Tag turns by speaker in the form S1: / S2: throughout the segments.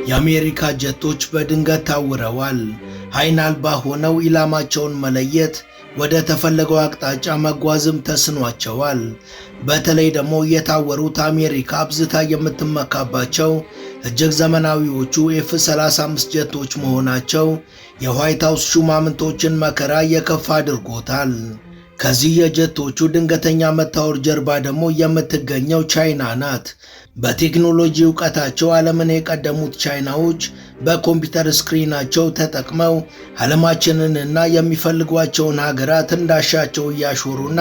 S1: የአሜሪካ ጀቶች በድንገት ታውረዋል። ዓይን አልባ ሆነው ኢላማቸውን መለየት ወደ ተፈለገው አቅጣጫ መጓዝም ተስኗቸዋል። በተለይ ደግሞ የታወሩት አሜሪካ አብዝታ የምትመካባቸው እጅግ ዘመናዊዎቹ F-35 ጀቶች መሆናቸው የዋይት ሃውስ ሹማምንቶችን መከራ የከፋ አድርጎታል። ከዚህ የጀቶቹ ድንገተኛ መታወር ጀርባ ደግሞ የምትገኘው ቻይና ናት። በቴክኖሎጂ ዕውቀታቸው ዓለምን የቀደሙት ቻይናዎች በኮምፒውተር ስክሪናቸው ተጠቅመው ዓለማችንንና የሚፈልጓቸውን ሀገራት እንዳሻቸው እያሾሩና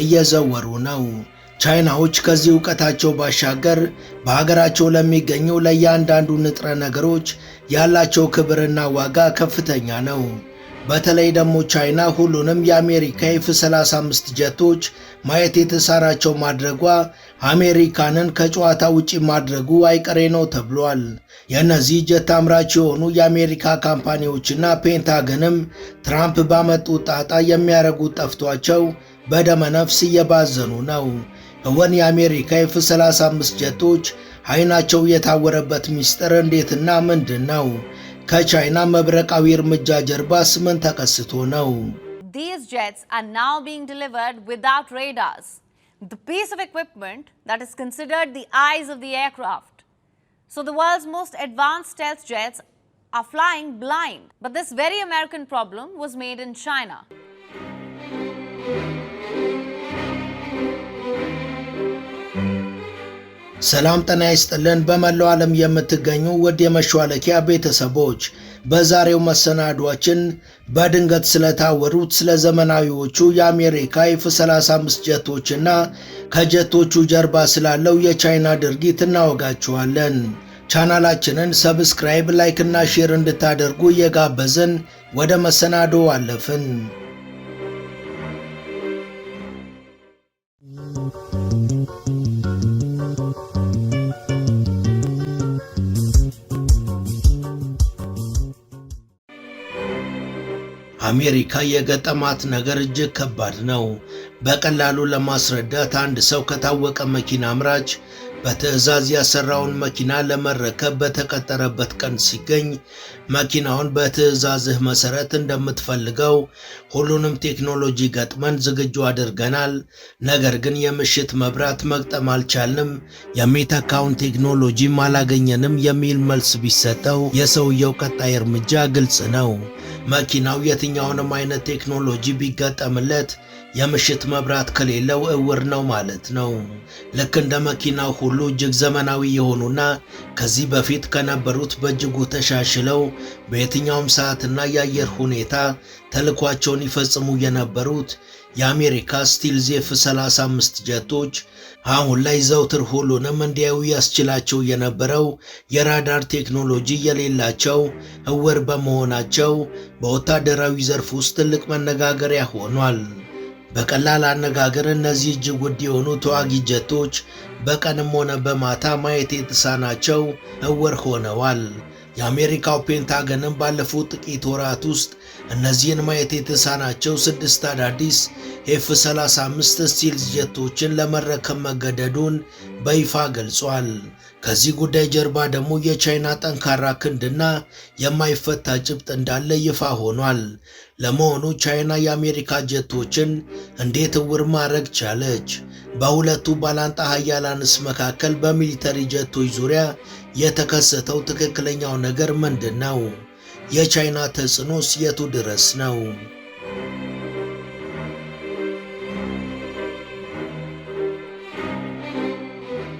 S1: እየዘወሩ ነው። ቻይናዎች ከዚህ ዕውቀታቸው ባሻገር በሀገራቸው ለሚገኘው ለእያንዳንዱ ንጥረ ነገሮች ያላቸው ክብርና ዋጋ ከፍተኛ ነው። በተለይ ደግሞ ቻይና ሁሉንም የአሜሪካ F-35 ጀቶች ማየት የተሳናቸው ማድረጓ አሜሪካንን ከጨዋታ ውጪ ማድረጉ አይቀሬ ነው ተብሏል። የእነዚህ ጀት አምራች የሆኑ የአሜሪካ ካምፓኒዎችና ፔንታገንም ትራምፕ ባመጡት ጣጣ የሚያደርጉት ጠፍቷቸው በደመ ነፍስ እየባዘኑ ነው። እውን የአሜሪካ F-35 ጀቶች ዓይናቸው የታወረበት ሚስጥር እንዴትና ምንድን ነው? ከቻይና መብረቃዊ እርምጃ ጀርባስ ምን ተከስቶ ነው?
S2: These jets are now being delivered without radars, the piece of equipment that is considered the eyes of the aircraft. So the world's most advanced stealth jets are flying blind. But this very American problem was made in China.
S1: ሰላም ጤና ይስጥልን። በመላው ዓለም የምትገኙ ውድ የመሿለኪያ ቤተሰቦች በዛሬው መሰናዷችን በድንገት ስለታወሩት ስለ ዘመናዊዎቹ የአሜሪካ F-35 ጀቶችና ከጀቶቹ ጀርባ ስላለው የቻይና ድርጊት እናወጋችኋለን። ቻናላችንን ሰብስክራይብ፣ ላይክ እና ሼር እንድታደርጉ እየጋበዝን ወደ መሰናዶ አለፍን። አሜሪካ የገጠማት ነገር እጅግ ከባድ ነው። በቀላሉ ለማስረዳት አንድ ሰው ከታወቀ መኪና አምራች በትዕዛዝ ያሰራውን መኪና ለመረከብ በተቀጠረበት ቀን ሲገኝ መኪናውን በትዕዛዝህ መሰረት እንደምትፈልገው ሁሉንም ቴክኖሎጂ ገጥመን ዝግጁ አድርገናል፣ ነገር ግን የምሽት መብራት መግጠም አልቻልንም፣ የሚተካውን ቴክኖሎጂም አላገኘንም የሚል መልስ ቢሰጠው የሰውየው ቀጣይ እርምጃ ግልጽ ነው። መኪናው የትኛውንም አይነት ቴክኖሎጂ ቢገጠምለት የምሽት መብራት ከሌለው እውር ነው ማለት ነው። ልክ እንደ መኪናው ሁሉ እጅግ ዘመናዊ የሆኑና ከዚህ በፊት ከነበሩት በእጅጉ ተሻሽለው በየትኛውም ሰዓትና የአየር ሁኔታ ተልኳቸውን ይፈጽሙ የነበሩት የአሜሪካ ስቲልዝ F-35 ጀቶች አሁን ላይ ዘውትር ሁሉንም እንዲያዩ ያስችላቸው የነበረው የራዳር ቴክኖሎጂ የሌላቸው እውር በመሆናቸው በወታደራዊ ዘርፍ ውስጥ ትልቅ መነጋገሪያ ሆኗል። በቀላል አነጋገር እነዚህ እጅግ ውድ የሆኑ ተዋጊ ጀቶች በቀንም ሆነ በማታ ማየት የተሳናቸው እውር ሆነዋል። የአሜሪካው ፔንታገንም ባለፉት ጥቂት ወራት ውስጥ እነዚህን ማየት የተሳናቸው 6 አዳዲስ F-35 ስቲልዝ ጀቶችን ለመረከብ መገደዱን በይፋ ገልጿል። ከዚህ ጉዳይ ጀርባ ደግሞ የቻይና ጠንካራ ክንድና የማይፈታ ጭብጥ እንዳለ ይፋ ሆኗል። ለመሆኑ ቻይና የአሜሪካ ጀቶችን እንዴት እውር ማድረግ ቻለች? በሁለቱ ባላንጣ ሀያላንስ መካከል በሚሊተሪ ጀቶች ዙሪያ የተከሰተው ትክክለኛው ነገር ምንድን ነው? የቻይና ተጽዕኖስ የቱ ድረስ ነው?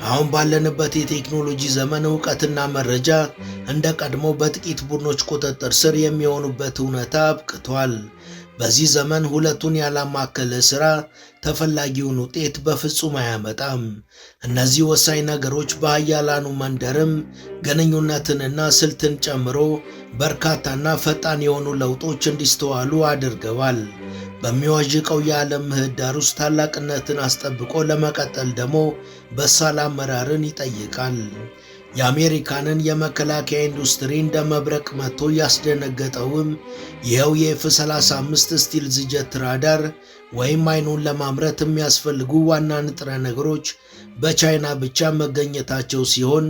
S1: አሁን ባለንበት የቴክኖሎጂ ዘመን ዕውቀትና መረጃ እንደ ቀድሞ በጥቂት ቡድኖች ቁጥጥር ስር የሚሆኑበት እውነታ አብቅቷል። በዚህ ዘመን ሁለቱን ያላማከለ ሥራ ተፈላጊውን ውጤት በፍጹም አያመጣም። እነዚህ ወሳኝ ነገሮች በኃያላኑ መንደርም ግንኙነትንና ስልትን ጨምሮ በርካታና ፈጣን የሆኑ ለውጦች እንዲስተዋሉ አድርገዋል። በሚዋዥቀው የዓለም ምህዳር ውስጥ ታላቅነትን አስጠብቆ ለመቀጠል ደግሞ በሳል አመራርን ይጠይቃል። የአሜሪካንን የመከላከያ ኢንዱስትሪ እንደ መብረቅ መጥቶ ያስደነገጠውም ይኸው የኤፍ-35 ስቲልዝ ጀት ራዳር ወይም አይኑን ለማምረት የሚያስፈልጉ ዋና ንጥረ ነገሮች በቻይና ብቻ መገኘታቸው ሲሆን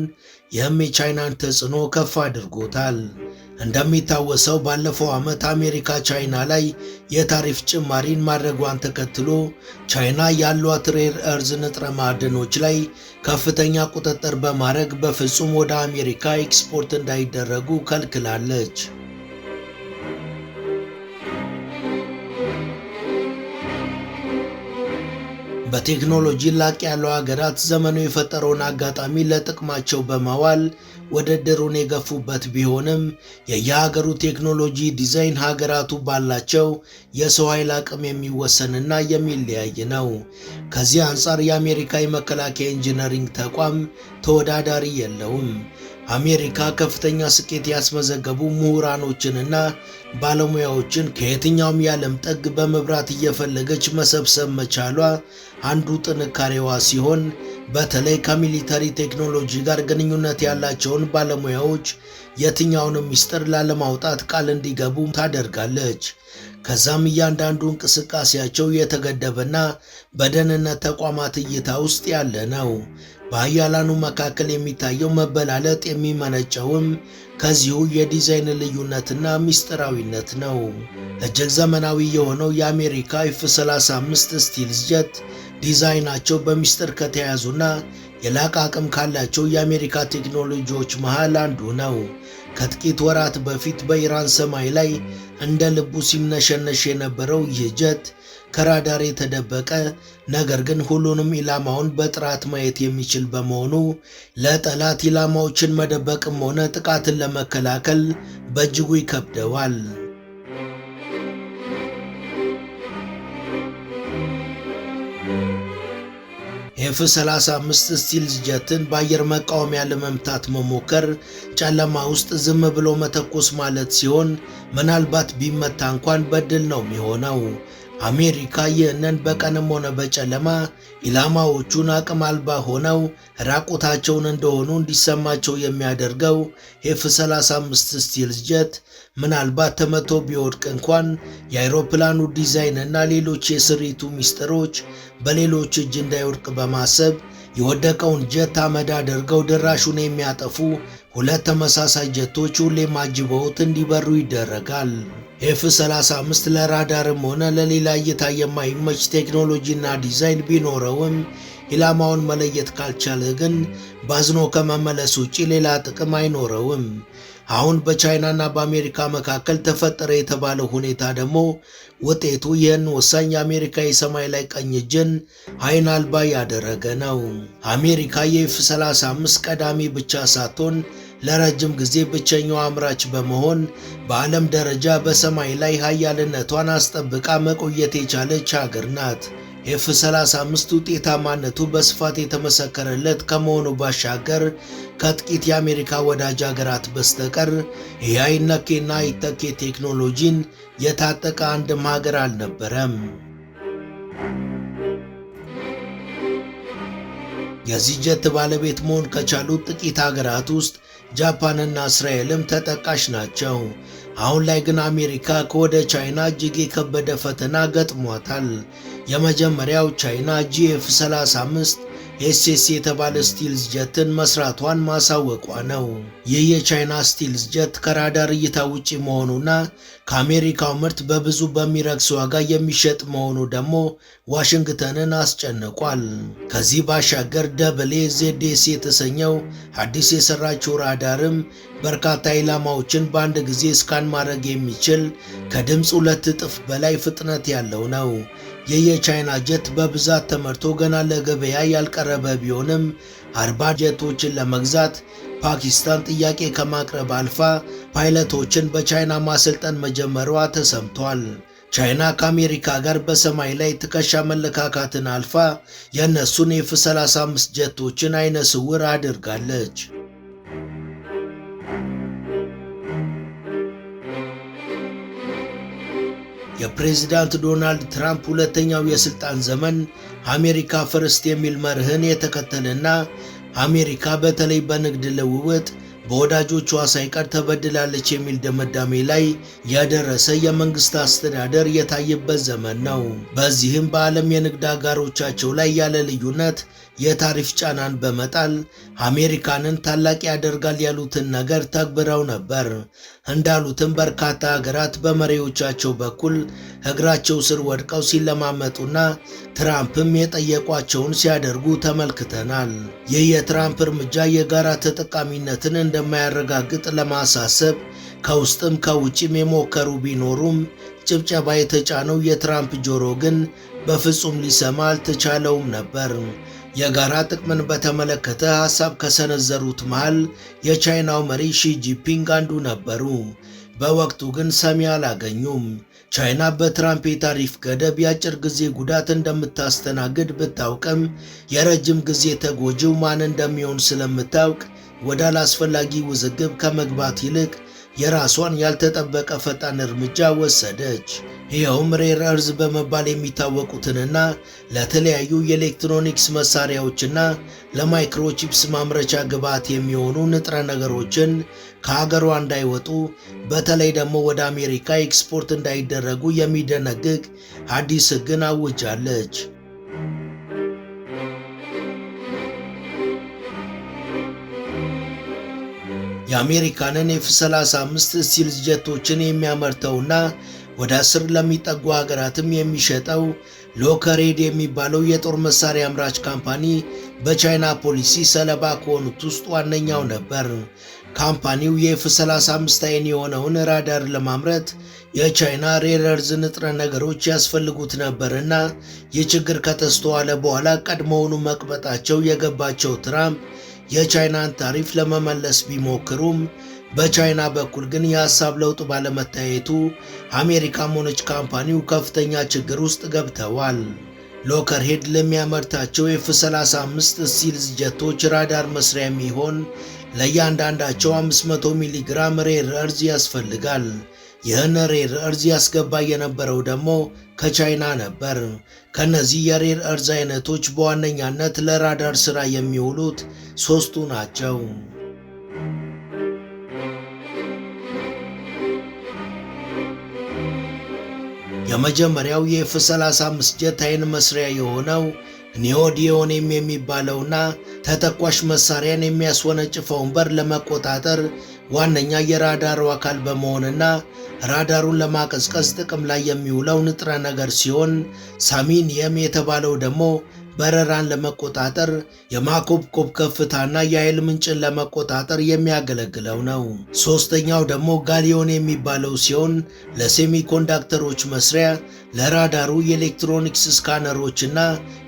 S1: ይህም የቻይናን ተጽዕኖ ከፍ አድርጎታል። እንደሚታወሰው ባለፈው ዓመት አሜሪካ ቻይና ላይ የታሪፍ ጭማሪን ማድረጓን ተከትሎ ቻይና ያሏት ሬር እርዝ ንጥረ ማዕድኖች ላይ ከፍተኛ ቁጥጥር በማድረግ በፍጹም ወደ አሜሪካ ኤክስፖርት እንዳይደረጉ ከልክላለች። በቴክኖሎጂ ላቅ ያሉ ሀገራት ዘመኑ የፈጠረውን አጋጣሚ ለጥቅማቸው በማዋል ውድድሩን የገፉበት ቢሆንም የየሀገሩ ቴክኖሎጂ ዲዛይን ሀገራቱ ባላቸው የሰው ኃይል አቅም የሚወሰንና የሚለያይ ነው። ከዚህ አንጻር የአሜሪካ የመከላከያ ኢንጂነሪንግ ተቋም ተወዳዳሪ የለውም። አሜሪካ ከፍተኛ ስኬት ያስመዘገቡ ምሁራኖችንና ባለሙያዎችን ከየትኛውም የዓለም ጥግ በመብራት እየፈለገች መሰብሰብ መቻሏ አንዱ ጥንካሬዋ ሲሆን በተለይ ከሚሊተሪ ቴክኖሎጂ ጋር ግንኙነት ያላቸውን ባለሙያዎች የትኛውንም ሚስጥር ላለማውጣት ቃል እንዲገቡ ታደርጋለች። ከዛም እያንዳንዱ እንቅስቃሴያቸው የተገደበና በደህንነት ተቋማት እይታ ውስጥ ያለ ነው። በኃያላኑ መካከል የሚታየው መበላለጥ የሚመነጨውም ከዚሁ የዲዛይን ልዩነትና ሚስጥራዊነት ነው። እጅግ ዘመናዊ የሆነው የአሜሪካ ኤፍ-35 ስቲልዝ ጀት ዲዛይናቸው በሚስጥር ከተያዙና የላቀ አቅም ካላቸው የአሜሪካ ቴክኖሎጂዎች መሃል አንዱ ነው። ከጥቂት ወራት በፊት በኢራን ሰማይ ላይ እንደ ልቡ ሲምነሸነሽ የነበረው ይህ ጀት ከራዳር የተደበቀ ነገር ግን ሁሉንም ኢላማውን በጥራት ማየት የሚችል በመሆኑ ለጠላት ኢላማዎችን መደበቅም ሆነ ጥቃትን ለመከላከል በእጅጉ ይከብደዋል። ኤፍ-35 ስቲልዝ ጀትን በአየር መቃወሚያ ለመምታት መሞከር ጨለማ ውስጥ ዝም ብሎ መተኮስ ማለት ሲሆን ምናልባት ቢመታ እንኳን በድል ነው የሚሆነው። አሜሪካ ይህንን በቀንም ሆነ በጨለማ ኢላማዎቹን አቅም አልባ ሆነው ራቁታቸውን እንደሆኑ እንዲሰማቸው የሚያደርገው ኤፍ-35 ስቲልዝ ጀት ምናልባት ተመቶ ቢወድቅ እንኳን የአይሮፕላኑ ዲዛይን እና ሌሎች የስሪቱ ሚስጥሮች በሌሎች እጅ እንዳይወድቅ በማሰብ የወደቀውን ጀት አመድ አድርገው ድራሹን የሚያጠፉ ሁለት ተመሳሳይ ጀቶች ሁሌም አጅበውት እንዲበሩ ይደረጋል። ኤፍ-35 ለራዳርም ሆነ ለሌላ እይታ የማይመች ቴክኖሎጂና ዲዛይን ቢኖረውም ኢላማውን መለየት ካልቻለ ግን ባዝኖ ከመመለስ ውጪ ሌላ ጥቅም አይኖረውም። አሁን በቻይናና በአሜሪካ መካከል ተፈጠረ የተባለው ሁኔታ ደግሞ ውጤቱ ይህን ወሳኝ የአሜሪካ የሰማይ ላይ ቀኝ እጅን አይን አልባ ያደረገ ነው። አሜሪካ የኤፍ-35 ቀዳሚ ብቻ ሳትሆን ለረጅም ጊዜ ብቸኛው አምራች በመሆን በዓለም ደረጃ በሰማይ ላይ ኃያልነቷን አስጠብቃ መቆየት የቻለች ሀገር ናት። ኤፍ-35 ውጤታማነቱ በስፋት የተመሰከረለት ከመሆኑ ባሻገር ከጥቂት የአሜሪካ ወዳጅ ሀገራት በስተቀር ይህ አይነኬና አይተኬ ቴክኖሎጂን የታጠቀ አንድም ሀገር አልነበረም። የዚህ ጀት ባለቤት መሆን ከቻሉት ጥቂት ሀገራት ውስጥ ጃፓንና እስራኤልም ተጠቃሽ ናቸው። አሁን ላይ ግን አሜሪካ ከወደ ቻይና እጅግ የከበደ ፈተና ገጥሟታል። የመጀመሪያው ቻይና ጂኤፍ-35 ኤስኤስ የተባለ ስቲልዝ ጀትን መስራቷን ማሳወቋ ነው። ይህ የቻይና ስቲልዝ ጀት ከራዳር እይታ ውጪ መሆኑና ከአሜሪካው ምርት በብዙ በሚረክስ ዋጋ የሚሸጥ መሆኑ ደግሞ ዋሽንግተንን አስጨንቋል። ከዚህ ባሻገር ZS የተሰኘው አዲስ የሰራችው ራዳርም በርካታ ኢላማዎችን በአንድ ጊዜ ስካን ማድረግ የሚችል ከድምፅ 2 እጥፍ በላይ ፍጥነት ያለው ነው። ይህ የቻይና ጀት በብዛት ተመርቶ ገና ለገበያ ያልቀረበ ቢሆንም 40 ጀቶችን ለመግዛት ፓኪስታን ጥያቄ ከማቅረብ አልፋ ፓይለቶችን በቻይና ማሰልጠን መጀመሯ ተሰምቷል። ቻይና ከአሜሪካ ጋር በሰማይ ላይ ትከሻ መለካካትን አልፋ የእነሱን ኤፍ-35 ጀቶችን አይነ ስውር አድርጋለች። የፕሬዝዳንት ዶናልድ ትራምፕ ሁለተኛው የስልጣን ዘመን አሜሪካ ፈርስት የሚል መርህን የተከተለና አሜሪካ በተለይ በንግድ ልውውጥ በወዳጆቿ ሳይቀር ተበድላለች የሚል ድምዳሜ ላይ ያደረሰ የመንግስት አስተዳደር የታየበት ዘመን ነው። በዚህም በዓለም የንግድ አጋሮቻቸው ላይ ያለ ልዩነት የታሪፍ ጫናን በመጣል አሜሪካንን ታላቅ ያደርጋል ያሉትን ነገር ተግብረው ነበር። እንዳሉትም በርካታ ሀገራት በመሪዎቻቸው በኩል እግራቸው ስር ወድቀው ሲለማመጡና ትራምፕም የጠየቋቸውን ሲያደርጉ ተመልክተናል። ይህ የትራምፕ እርምጃ የጋራ ተጠቃሚነትን እንደማያረጋግጥ ለማሳሰብ ከውስጥም ከውጭም የሞከሩ ቢኖሩም ጭብጨባ የተጫነው የትራምፕ ጆሮ ግን በፍጹም ሊሰማ አልተቻለውም ነበር። የጋራ ጥቅምን በተመለከተ ሐሳብ ከሰነዘሩት መሃል የቻይናው መሪ ሺ ጂንፒንግ አንዱ ነበሩ። በወቅቱ ግን ሰሚ አላገኙም። ቻይና በትራምፕ የታሪፍ ገደብ የአጭር ጊዜ ጉዳት እንደምታስተናግድ ብታውቅም የረጅም ጊዜ ተጎጂው ማን እንደሚሆን ስለምታውቅ ወደ አላስፈላጊ ውዝግብ ከመግባት ይልቅ የራሷን ያልተጠበቀ ፈጣን እርምጃ ወሰደች። ይኸውም ሬር እርዝ በመባል የሚታወቁትንና ለተለያዩ የኤሌክትሮኒክስ መሳሪያዎችና ለማይክሮቺፕስ ማምረቻ ግብዓት የሚሆኑ ንጥረ ነገሮችን ከሀገሯ እንዳይወጡ በተለይ ደግሞ ወደ አሜሪካ ኤክስፖርት እንዳይደረጉ የሚደነግግ አዲስ ሕግን አውጃለች። የአሜሪካንን F-35 ስቲልዝ ጀቶችን የሚያመርተውና ወደ 10 ለሚጠጉ ሀገራትም የሚሸጠው ሎከሬድ የሚባለው የጦር መሳሪያ አምራች ካምፓኒ በቻይና ፖሊሲ ሰለባ ከሆኑት ውስጥ ዋነኛው ነበር። ካምፓኒው የኤፍ-35 አይን የሆነውን ራዳር ለማምረት የቻይና ሬር እርዝ ንጥረ ነገሮች ያስፈልጉት ነበርና ይህ ችግር ከተስተዋለ በኋላ ቀድሞውኑ መቅበጣቸው የገባቸው ትራምፕ የቻይናን ታሪፍ ለመመለስ ቢሞክሩም በቻይና በኩል ግን የሐሳብ ለውጥ ባለመታየቱ አሜሪካም ሆነች ካምፓኒው ከፍተኛ ችግር ውስጥ ገብተዋል። ሎከርሄድ ለሚያመርታቸው F-35 ስቲልዝ ጀቶች ራዳር መስሪያ የሚሆን ለእያንዳንዳቸው 500 ሚሊግራም ሬር እርዝ ያስፈልጋል። ይህን ሬር እርዝ ያስገባ የነበረው ደግሞ ከቻይና ነበር። ከነዚህ የሬር እርዝ አይነቶች በዋነኛነት ለራዳር ሥራ የሚውሉት ሦስቱ ናቸው። የመጀመሪያው የኤፍ-35 ጀት አይን መስሪያ የሆነው ኒኦዲዮኒየም የሚባለውና ተተኳሽ መሳሪያን የሚያስወነጭፈውን በር ለመቆጣጠር ዋነኛ የራዳሩ አካል በመሆንና ራዳሩን ለማቀዝቀዝ ጥቅም ላይ የሚውለው ንጥረ ነገር ሲሆን ሳሚኒየም የተባለው ደግሞ በረራን ለመቆጣጠር የማኮብኮብ ከፍታና የኃይል ምንጭን ለመቆጣጠር የሚያገለግለው ነው። ሶስተኛው ደግሞ ጋሊዮን የሚባለው ሲሆን ለሴሚኮንዳክተሮች መስሪያ፣ ለራዳሩ የኤሌክትሮኒክስ ስካነሮችና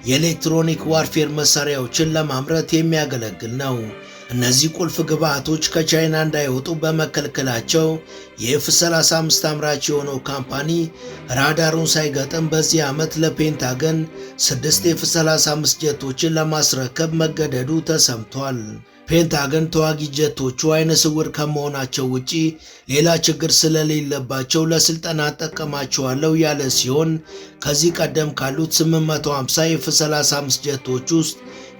S1: የኤሌክትሮኒክ ዋርፌር መሳሪያዎችን ለማምረት የሚያገለግል ነው። እነዚህ ቁልፍ ግብዓቶች ከቻይና እንዳይወጡ በመከልከላቸው የኤፍ-35 አምራች የሆነው ካምፓኒ ራዳሩን ሳይገጥም በዚህ ዓመት ለፔንታገን 6 ኤፍ-35 ጀቶችን ለማስረከብ መገደዱ ተሰምቷል። ፔንታገን ተዋጊ ጀቶቹ አይነ ስውር ከመሆናቸው ውጪ ሌላ ችግር ስለሌለባቸው ለስልጠና እጠቀማቸዋለሁ ያለ ሲሆን ከዚህ ቀደም ካሉት 850 ኤፍ-35 ጀቶች ውስጥ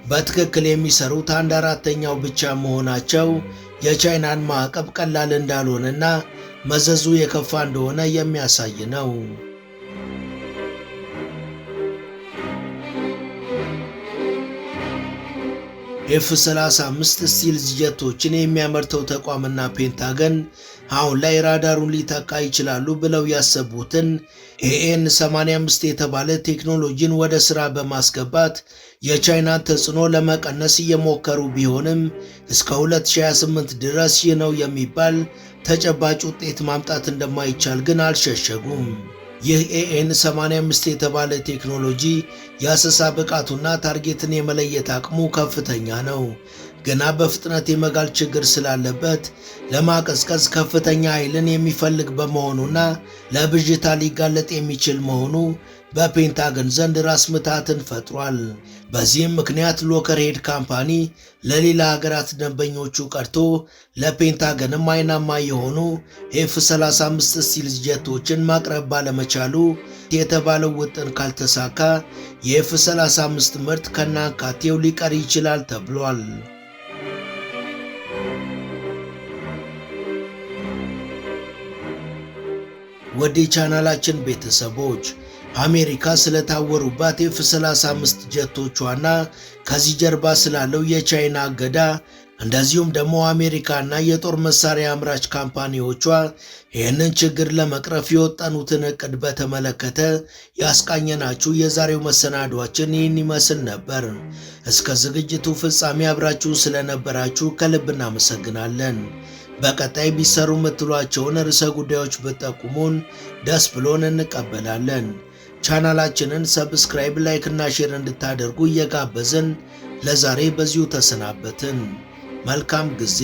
S1: በትክክል የሚሰሩት 1/4ኛው ብቻ መሆናቸው የቻይናን ማዕቀብ ቀላል እንዳልሆነና መዘዙ የከፋ እንደሆነ የሚያሳይ ነው። ኤፍ-35 ስቲልዝ ጀቶችን የሚያመርተው ተቋምና ፔንታገን አሁን ላይ ራዳሩን ሊተካ ይችላሉ ብለው ያሰቡትን AN-85 የተባለ ቴክኖሎጂን ወደ ሥራ በማስገባት የቻይናን ተጽዕኖ ለመቀነስ እየሞከሩ ቢሆንም እስከ 2028 ድረስ ይህ ነው የሚባል ተጨባጭ ውጤት ማምጣት እንደማይቻል ግን አልሸሸጉም። ይህ AN-85 የተባለ ቴክኖሎጂ የአሰሳ ብቃቱና ታርጌትን የመለየት አቅሙ ከፍተኛ ነው። ገና በፍጥነት የመጋል ችግር ስላለበት ለማቀዝቀዝ ከፍተኛ ኃይልን የሚፈልግ በመሆኑና ለብዥታ ሊጋለጥ የሚችል መሆኑ በፔንታገን ዘንድ ራስ ምታትን ፈጥሯል። በዚህም ምክንያት ሎከርሄድ ካምፓኒ ለሌላ ሀገራት ደንበኞቹ ቀርቶ ለፔንታገንም አይናማ የሆኑ ኤፍ-35 ስቲልዝ ጀቶችን ማቅረብ ባለመቻሉ የተባለው ውጥን ካልተሳካ የኤፍ-35 ምርት ከናካቴው ሊቀር ይችላል ተብሏል። ወደ ቻናላችን ቤተሰቦች አሜሪካ ስለታወሩባት F-35 ጀቶቿና ከዚህ ጀርባ ስላለው የቻይና እገዳ እንደዚሁም ደግሞ አሜሪካና የጦር መሳሪያ አምራች ካምፓኒዎቿ ይህንን ችግር ለመቅረፍ የወጠኑትን እቅድ በተመለከተ ያስቃኘናችሁ የዛሬው መሰናዷችን ይህን ይመስል ነበር። እስከ ዝግጅቱ ፍጻሜ አብራችሁን ስለነበራችሁ ከልብ እናመሰግናለን። በቀጣይ ቢሰሩ የምትሏቸውን ርዕሰ ጉዳዮች ብትጠቁሙን ደስ ብሎን እንቀበላለን። ቻናላችንን ሰብስክራይብ፣ ላይክ እና ሼር እንድታደርጉ እየጋበዝን ለዛሬ በዚሁ ተሰናበትን። መልካም ጊዜ።